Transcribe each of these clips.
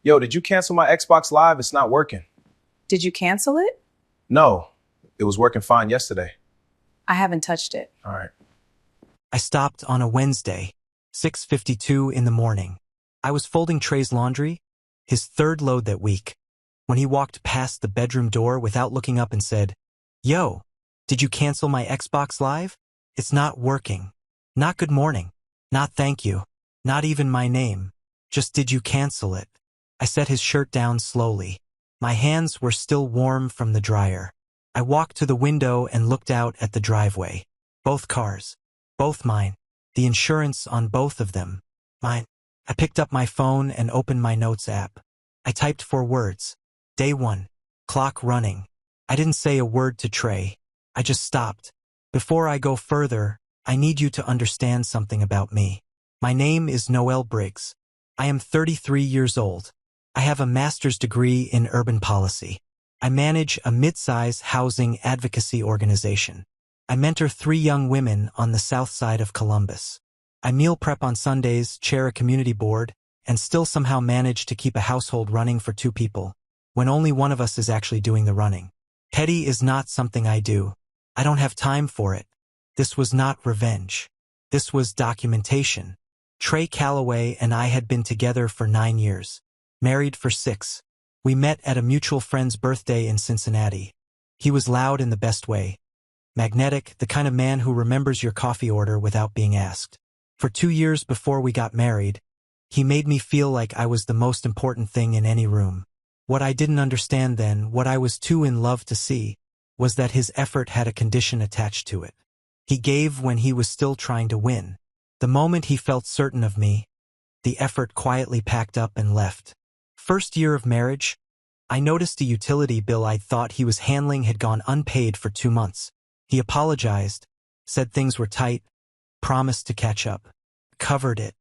Yo, did you cancel my Xbox Live? It's not working. Did you cancel it? No, it was working fine yesterday. I haven't touched it. All right. I stopped on a Wednesday, 6:52 in the morning. I was folding Trey's laundry, his third load that week, when he walked past the bedroom door without looking up and said, "Yo, did you cancel my Xbox Live? It's not working. Not good morning. Not thank you. Not even my name. Just did you cancel it?" I set his shirt down slowly. My hands were still warm from the dryer. I walked to the window and looked out at the driveway. Both cars. Both mine. The insurance on both of them. Mine. I picked up my phone and opened my notes app. I typed 4 words. Day 1. Clock running. I didn't say a word to Trey. I just stopped. Before I go further, I need you to understand something about me. My name is Noel Briggs. I am 33 years old. I have a master's degree in urban policy. I manage a mid-size housing advocacy organization. I mentor 3 young women on the south side of Columbus. I meal prep on Sundays, chair a community board, and still somehow manage to keep a household running for 2 people, when only one of us is actually doing the running. Petty is not something I do. I don't have time for it. This was not revenge. This was documentation. Trey Calloway and I had been together for 9 years. Married for 6. We met at a mutual friend's birthday in Cincinnati. He was loud in the best way. Magnetic, the kind of man who remembers your coffee order without being asked. For 2 years before we got married, he made me feel like I was the most important thing in any room. What I didn't understand then, what I was too in love to see, was that his effort had a condition attached to it. He gave when he was still trying to win. The moment he felt certain of me, the effort quietly packed up and left. First year of marriage, I noticed a utility bill I'd thought he was handling had gone unpaid for 2 months. He apologized, said things were tight, promised to catch up, covered it.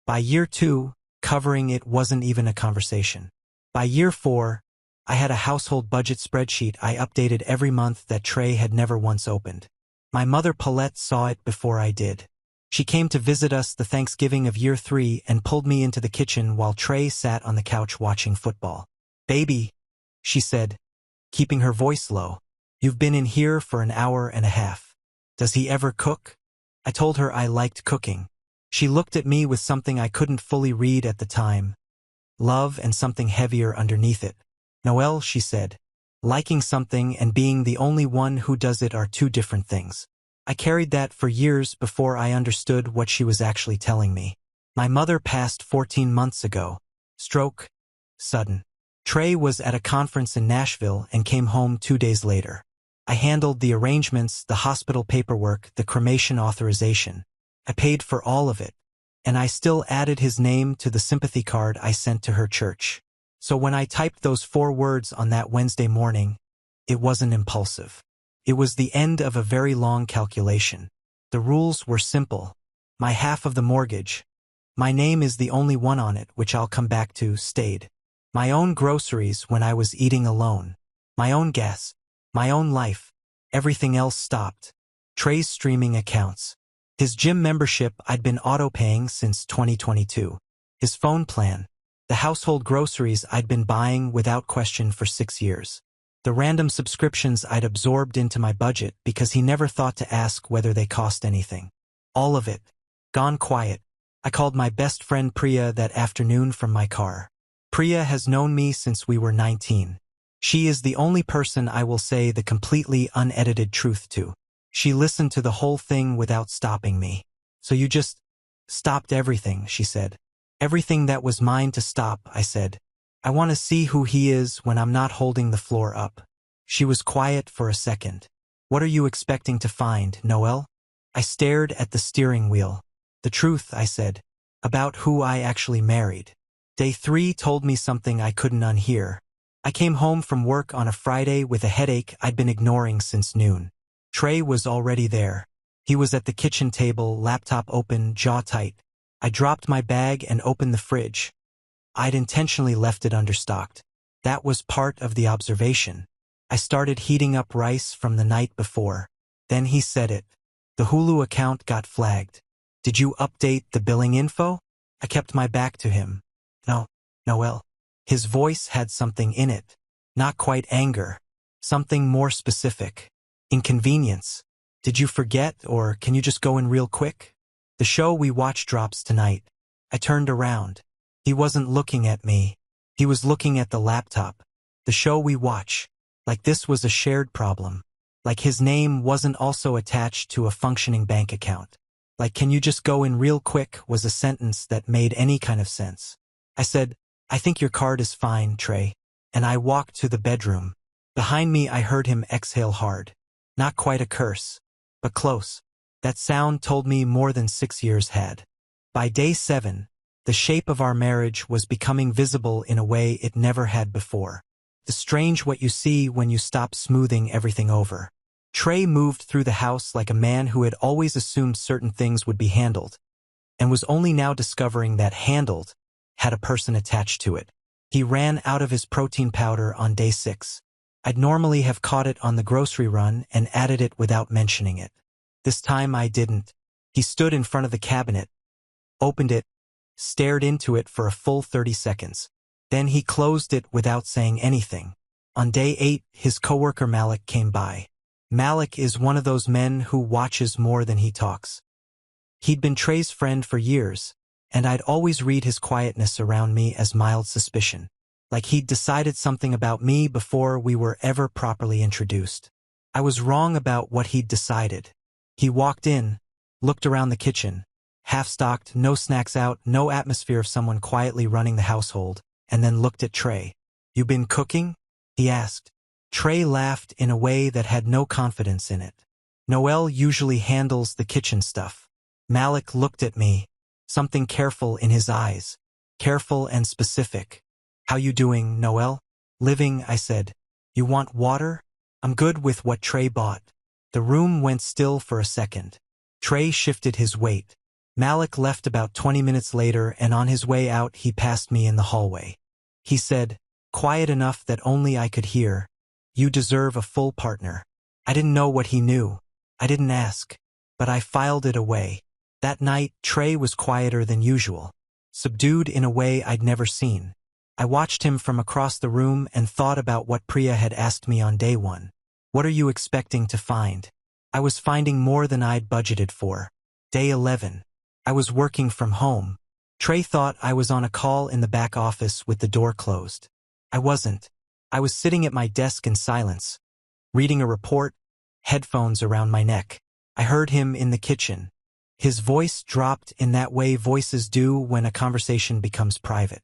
By year 2, covering it wasn't even a conversation. By year 4, I had a household budget spreadsheet I updated every month that Trey had never once opened. My mother Paulette saw it before I did. She came to visit us the Thanksgiving of year 3 and pulled me into the kitchen while Trey sat on the couch watching football. "Baby," she said, keeping her voice low, "you've been in here for an hour and a half. Does he ever cook?" I told her I liked cooking. She looked at me with something I couldn't fully read at the time. Love and something heavier underneath it. "Noel," she said, "liking something and being the only one who does it are 2 different things." I carried that for years before I understood what she was actually telling me. My mother passed 14 months ago. Stroke. Sudden. Trey was at a conference in Nashville and came home 2 days later. I handled the arrangements, the hospital paperwork, the cremation authorization. I paid for all of it, and I still added his name to the sympathy card I sent to her church. So when I typed those 4 words on that Wednesday morning, it wasn't impulsive. It was the end of a very long calculation. The rules were simple. My half of the mortgage, my name is the only one on it, which I'll come back to, stayed. My own groceries when I was eating alone. My own gas. My own life. Everything else stopped. Trey's streaming accounts. His gym membership I'd been auto-paying since 2022. His phone plan. The household groceries I'd been buying without question for 6 years. The random subscriptions I'd absorbed into my budget because he never thought to ask whether they cost anything. All of it. Gone quiet. I called my best friend Priya that afternoon from my car. Priya has known me since we were 19. She is the only person I will say the completely unedited truth to. She listened to the whole thing without stopping me. "So you just stopped everything," she said. "Everything that was mine to stop," I said. "I want to see who he is when I'm not holding the floor up." She was quiet for a second. "What are you expecting to find, Noel?" I stared at the steering wheel. "The truth," I said, "about who I actually married." Day 3 told me something I couldn't unhear. I came home from work on a Friday with a headache I'd been ignoring since noon. Trey was already there. He was at the kitchen table, laptop open, jaw tight. I dropped my bag and opened the fridge. I'd intentionally left it understocked. That was part of the observation. I started heating up rice from the night before. Then he said it. "The Hulu account got flagged. Did you update the billing info?" I kept my back to him. "No, Noel. His voice had something in it. Not quite anger. Something more specific. Inconvenience. Did you forget, or can you just go in real quick? The show we watch drops tonight. I turned around. He wasn't looking at me. He was looking at the laptop. The show we watch. Like this was a shared problem. Like his name wasn't also attached to a functioning bank account. Like, can you just go in real quick was a sentence that made any kind of sense. I said, I think your card is fine, Trey. And I walked to the bedroom. Behind me I heard him exhale hard. Not quite a curse, but close. That sound told me more than 6 years had. By day 7, the shape of our marriage was becoming visible in a way it never had before. The strange what you see when you stop smoothing everything over. Trey moved through the house like a man who had always assumed certain things would be handled, and was only now discovering that handled had a person attached to it. He ran out of his protein powder on day 6. I'd normally have caught it on the grocery run and added it without mentioning it. This time I didn't. He stood in front of the cabinet, opened it, stared into it for a full 30 seconds. Then he closed it without saying anything. On day 8, his coworker Malik came by. Malik is one of those men who watches more than he talks. He'd been Trey's friend for years, and I'd always read his quietness around me as mild suspicion. Like he'd decided something about me before we were ever properly introduced. I was wrong about what he'd decided. He walked in, looked around the kitchen, half-stocked, no snacks out, no atmosphere of someone quietly running the household, and then looked at Trey. You been cooking? He asked. Trey laughed in a way that had no confidence in it. Noel usually handles the kitchen stuff. Malik looked at me, something careful in his eyes. Careful and specific. How you doing, Noel? Living, I said. You want water? I'm good with what Trey bought. The room went still for a second. Trey shifted his weight. Malik left about 20 minutes later, and on his way out he passed me in the hallway. He said, quiet enough that only I could hear, you deserve a full partner. I didn't know what he knew. I didn't ask. But I filed it away. That night, Trey was quieter than usual. Subdued in a way I'd never seen. I watched him from across the room and thought about what Priya had asked me on day 1. What are you expecting to find? I was finding more than I'd budgeted for. Day 11. I was working from home. Trey thought I was on a call in the back office with the door closed. I wasn't. I was sitting at my desk in silence, reading a report, headphones around my neck. I heard him in the kitchen. His voice dropped in that way voices do when a conversation becomes private.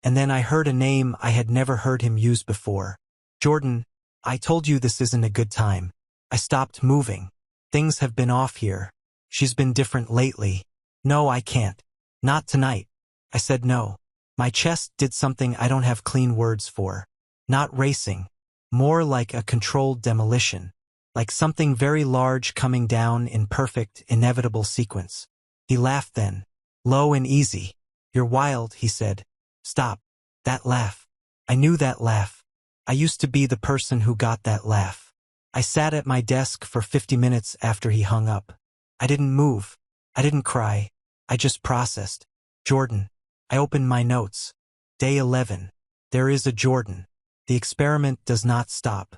And then I heard a name I had never heard him use before. Jordan, I told you this isn't a good time. I stopped moving. Things have been off here. She's been different lately. No, I can't. Not tonight. I said no. My chest did something I don't have clean words for. Not racing. More like a controlled demolition. Like something very large coming down in perfect, inevitable sequence. He laughed then. Low and easy. You're wild, he said. Stop. That laugh. I knew that laugh. I used to be the person who got that laugh. I sat at my desk for 50 minutes after he hung up. I didn't move. I didn't cry. I just processed. Jordan. I opened my notes. Day 11. There is a Jordan. The experiment does not stop.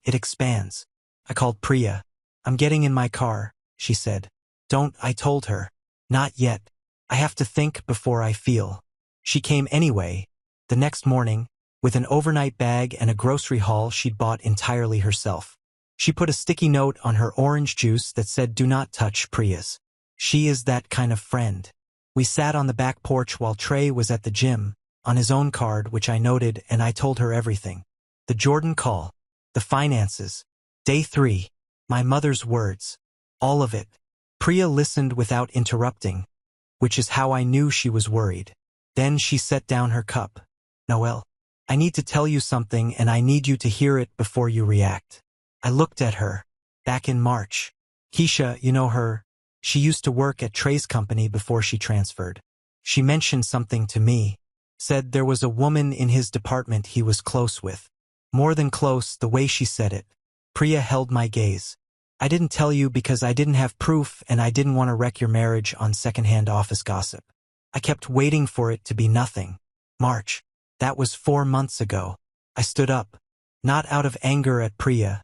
It expands. I called Priya. I'm getting in my car, she said. Don't, I told her. Not yet. I have to think before I feel. She came anyway, the next morning, with an overnight bag and a grocery haul she'd bought entirely herself. She put a sticky note on her orange juice that said, do not touch Priya's. She is that kind of friend. We sat on the back porch while Trey was at the gym, on his own card, which I noted, and I told her everything. The Jordan call. The finances. Day 3. My mother's words. All of it. Priya listened without interrupting, which is how I knew she was worried. Then she set down her cup. Noel, I need to tell you something and I need you to hear it before you react. I looked at her. Back in March. Keisha, you know her. She used to work at Trey's company before she transferred. She mentioned something to me. Said there was a woman in his department he was close with. More than close, the way she said it. Priya held my gaze. I didn't tell you because I didn't have proof and I didn't want to wreck your marriage on secondhand office gossip. I kept waiting for it to be nothing. March. That was 4 months ago. I stood up. Not out of anger at Priya.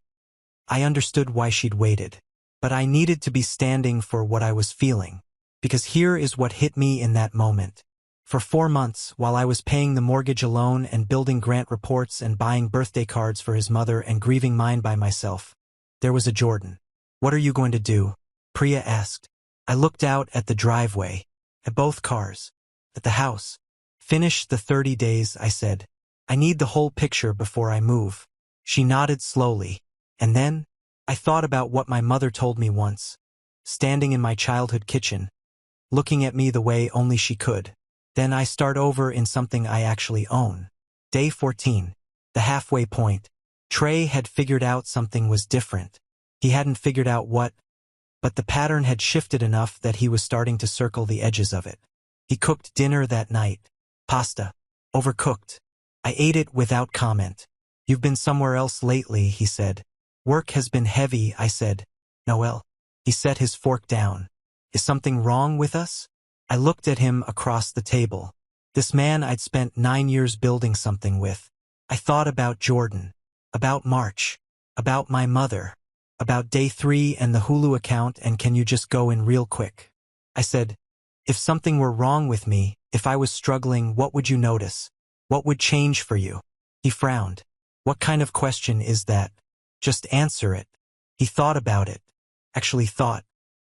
I understood why she'd waited. But I needed to be standing for what I was feeling. Because here is what hit me in that moment. For 4 months, while I was paying the mortgage alone and building grant reports and buying birthday cards for his mother and grieving mine by myself, there was a Jordan. What are you going to do? Priya asked. I looked out at the driveway, at both cars, at the house. Finish the 30 days, I said. I need the whole picture before I move. She nodded slowly. And then, I thought about what my mother told me once, standing in my childhood kitchen, looking at me the way only she could. Then I start over in something I actually own. Day 14, the halfway point. Trey had figured out something was different. He hadn't figured out what, but the pattern had shifted enough that he was starting to circle the edges of it. He cooked dinner that night. Pasta. Overcooked. I ate it without comment. You've been somewhere else lately, he said. Work has been heavy, I said. Noel. He set his fork down. Is something wrong with us? I looked at him across the table. This man I'd spent 9 years building something with. I thought about Jordan. About March. About my mother. About day 3 and the Hulu account and can you just go in real quick? I said, if something were wrong with me, if I was struggling, what would you notice? What would change for you? He frowned. What kind of question is that? Just answer it. He thought about it. Actually thought.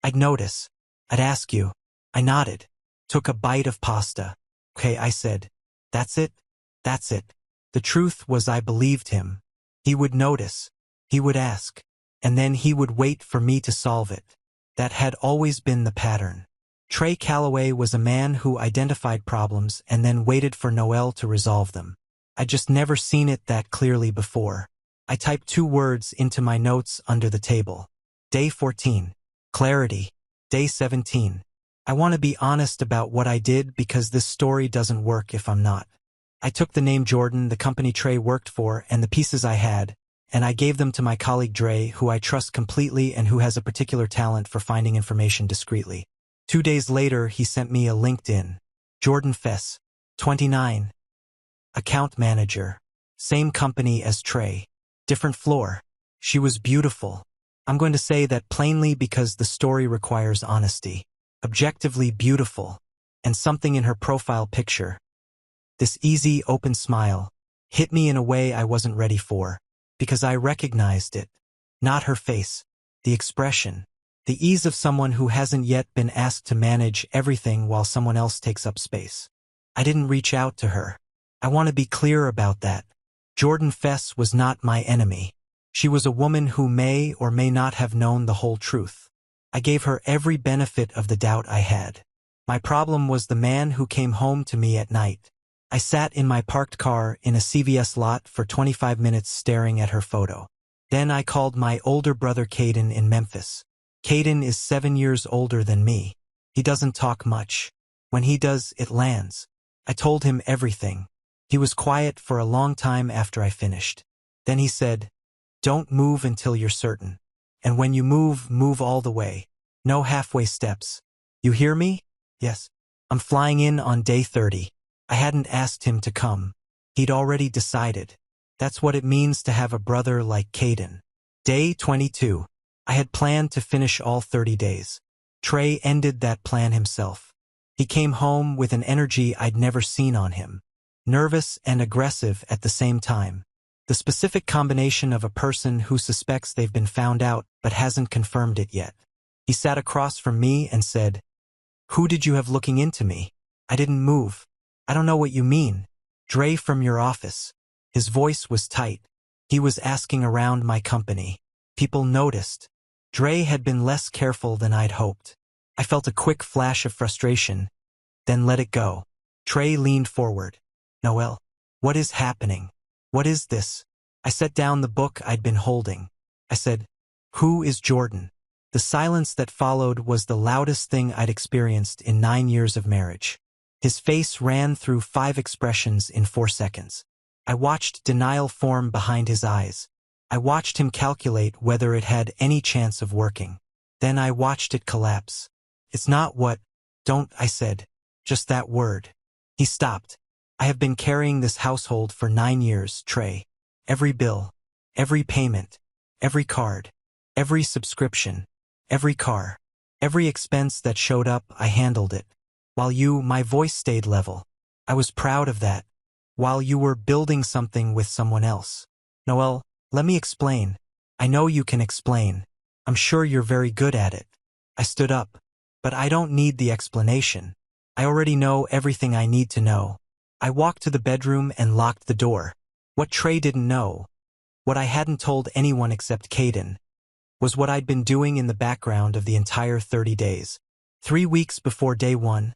I'd notice. I'd ask you. I nodded. Took a bite of pasta. Okay, I said. That's it? That's it. The truth was I believed him. He would notice. He would ask. And then he would wait for me to solve it. That had always been the pattern. Trey Calloway was a man who identified problems and then waited for Noel to resolve them. I'd just never seen it that clearly before. I typed 2 words into my notes under the table. Day 14. Clarity. Day 17. I want to be honest about what I did because this story doesn't work if I'm not. I took the name Jordan, the company Trey worked for, and the pieces I had, and I gave them to my colleague Dre, who I trust completely and who has a particular talent for finding information discreetly. 2 days later, he sent me a LinkedIn. Jordan Fess, 29. Account manager. Same company as Trey. Different floor. She was beautiful. I'm going to say that plainly because the story requires honesty. Objectively beautiful. And something in her profile picture. This easy, open smile hit me in a way I wasn't ready for. Because I recognized it. Not her face. The expression. The ease of someone who hasn't yet been asked to manage everything while someone else takes up space. I didn't reach out to her. I want to be clear about that. Jordan Fess was not my enemy. She was a woman who may or may not have known the whole truth. I gave her every benefit of the doubt I had. My problem was the man who came home to me at night. I sat in my parked car in a CVS lot for 25 minutes staring at her photo. Then I called my older brother Caden in Memphis. Caden is 7 years older than me. He doesn't talk much. When he does, it lands. I told him everything. He was quiet for a long time after I finished. Then he said, "Don't move until you're certain. And when you move, move all the way. No halfway steps. You hear me?" "Yes." "I'm flying in on day 30. I hadn't asked him to come. He'd already decided. That's what it means to have a brother like Caden. Day 22. I had planned to finish all 30 days. Trey ended that plan himself. He came home with an energy I'd never seen on him. Nervous and aggressive at the same time. The specific combination of a person who suspects they've been found out but hasn't confirmed it yet. He sat across from me and said, "Who did you have looking into me?" I didn't move. "I don't know what you mean." "Dre from your office." His voice was tight. He was asking around my company. People noticed. Dre had been less careful than I'd hoped. I felt a quick flash of frustration, then let it go. Trey leaned forward. "Noel, what is happening? What is this?" I set down the book I'd been holding. I said, "Who is Jordan?" The silence that followed was the loudest thing I'd experienced in 9 years of marriage. His face ran through 5 expressions in 4 seconds. I watched denial form behind his eyes. I watched him calculate whether it had any chance of working. Then I watched it collapse. "It's not what..." "Don't," I said. "Just that word." He stopped. I have been carrying this household for 9 years, Trey. Every bill, every payment, every card, every subscription, every car, every expense that showed up, I handled it. While my voice stayed level. I was proud of that. While you were building something with someone else. Noel, let me explain. I know you can explain. I'm sure you're very good at it. I stood up. But I don't need the explanation. I already know everything I need to know. I walked to the bedroom and locked the door. What Trey didn't know, what I hadn't told anyone except Caden, was what I'd been doing in the background of the entire 30 days. 3 weeks before day 1,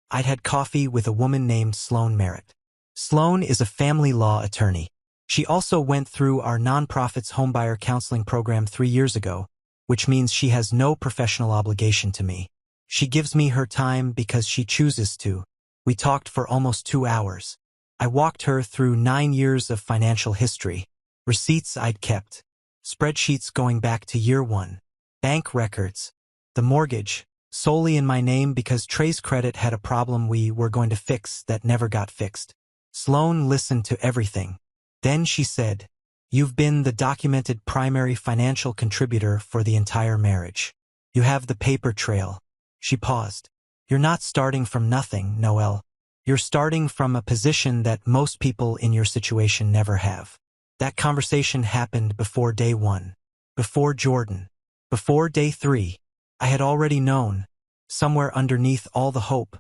I'd had coffee with a woman named Sloan Merritt. Sloan is a family law attorney. She also went through our nonprofit's homebuyer counseling program 3 years ago, which means she has no professional obligation to me. She gives me her time because she chooses to. We talked for almost 2 hours. I walked her through 9 years of financial history, receipts I'd kept, spreadsheets going back to year 1, bank records, the mortgage, solely in my name because Trey's credit had a problem we were going to fix that never got fixed. Sloan listened to everything. Then she said, "You've been the documented primary financial contributor for the entire marriage. You have the paper trail." She paused. "You're not starting from nothing, Noel. You're starting from a position that most people in your situation never have." That conversation happened before day 1, before Jordan, before day 3. I had already known, somewhere underneath all the hope,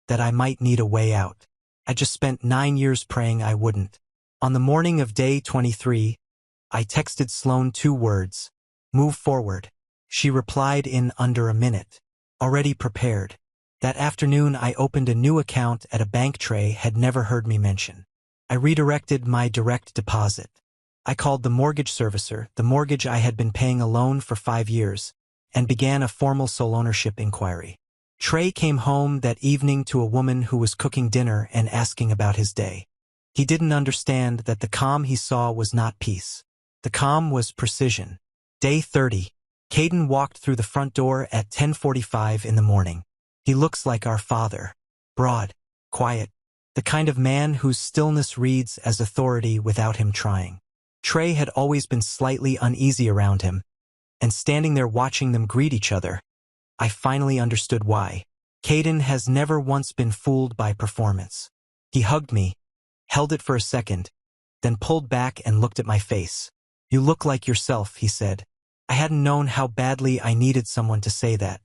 that I might need a way out. I just spent 9 years praying I wouldn't. On the morning of day 23, I texted Sloan 2 words, "Move forward." She replied in under a minute. Already prepared. That afternoon I opened a new account at a bank Trey had never heard me mention. I redirected my direct deposit. I called the mortgage servicer, the mortgage I had been paying alone for 5 years, and began a formal sole ownership inquiry. Trey came home that evening to a woman who was cooking dinner and asking about his day. He didn't understand that the calm he saw was not peace. The calm was precision. Day 30. Caden walked through the front door at 10:45 in the morning. He looks like our father. Broad, quiet, the kind of man whose stillness reads as authority without him trying. Trey had always been slightly uneasy around him, and standing there watching them greet each other, I finally understood why. Caden has never once been fooled by performance. He hugged me, held it for a second, then pulled back and looked at my face. "You look like yourself," he said. I hadn't known how badly I needed someone to say that.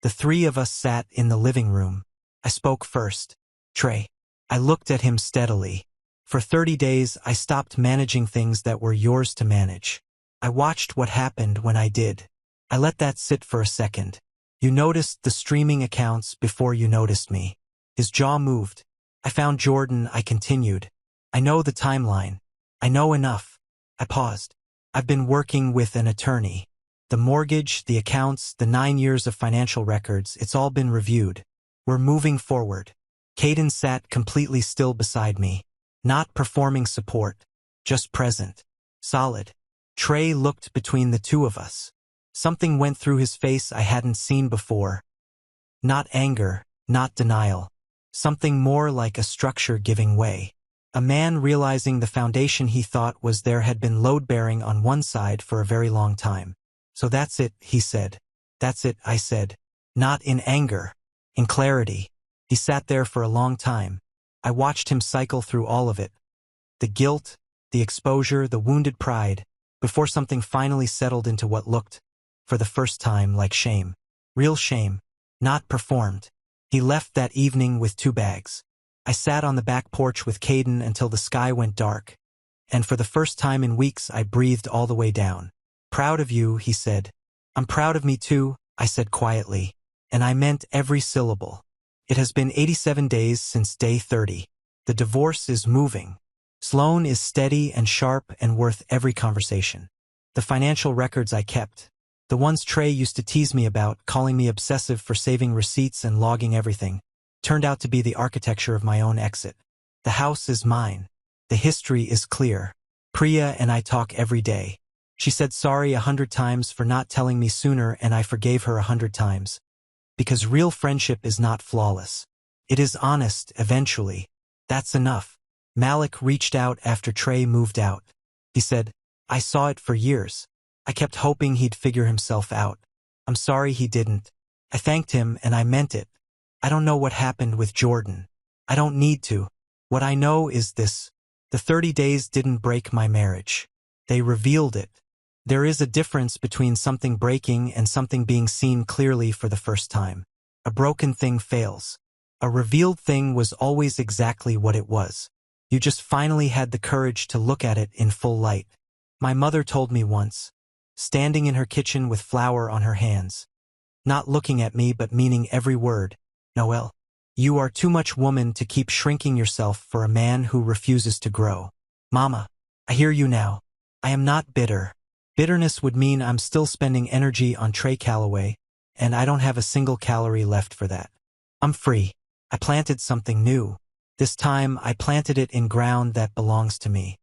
The 3 of us sat in the living room. I spoke first. "Trey." I looked at him steadily. "For 30 days, I stopped managing things that were yours to manage. I watched what happened when I did. I let that sit for a second. You noticed the streaming accounts before you noticed me." His jaw moved. "I found Jordan," I continued. "I know the timeline. I know enough." I paused. "I've been working with an attorney. The mortgage, the accounts, the 9 years of financial records, it's all been reviewed. We're moving forward." Caden sat completely still beside me. Not performing support, just present. Solid. Trey looked between the 2 of us. Something went through his face I hadn't seen before. Not anger, not denial. Something more like a structure giving way. A man realizing the foundation he thought was there had been load-bearing on one side for a very long time. "So that's it," he said. "That's it," I said. Not in anger, in clarity. He sat there for a long time. I watched him cycle through all of it. The guilt, the exposure, the wounded pride, before something finally settled into what looked, for the first time, like shame. Real shame, not performed. He left that evening with 2 bags. I sat on the back porch with Caden until the sky went dark, and for the first time in weeks I breathed all the way down. "Proud of you," he said. "I'm proud of me too," I said quietly, and I meant every syllable. It has been 87 days since day 30. The divorce is moving. Sloan is steady and sharp and worth every conversation. The financial records I kept, the ones Trey used to tease me about, calling me obsessive for saving receipts and logging everything, turned out to be the architecture of my own exit. The house is mine. The history is clear. Priya and I talk every day. She said sorry 100 times for not telling me sooner, and I forgave her 100 times. Because real friendship is not flawless. It is honest, eventually. That's enough. Malik reached out after Trey moved out. He said, I saw it for years. I kept hoping he'd figure himself out. I'm sorry he didn't. I thanked him and I meant it. I don't know what happened with Jordan. I don't need to. What I know is this. The 30 days didn't break my marriage. They revealed it. There is a difference between something breaking and something being seen clearly for the first time. A broken thing fails. A revealed thing was always exactly what it was. You just finally had the courage to look at it in full light. My mother told me once, standing in her kitchen with flour on her hands, not looking at me but meaning every word, Noelle, you are too much woman to keep shrinking yourself for a man who refuses to grow. Mama, I hear you now. I am not bitter. Bitterness would mean I'm still spending energy on Trey Calloway, and I don't have a single calorie left for that. I'm free. I planted something new. This time, I planted it in ground that belongs to me.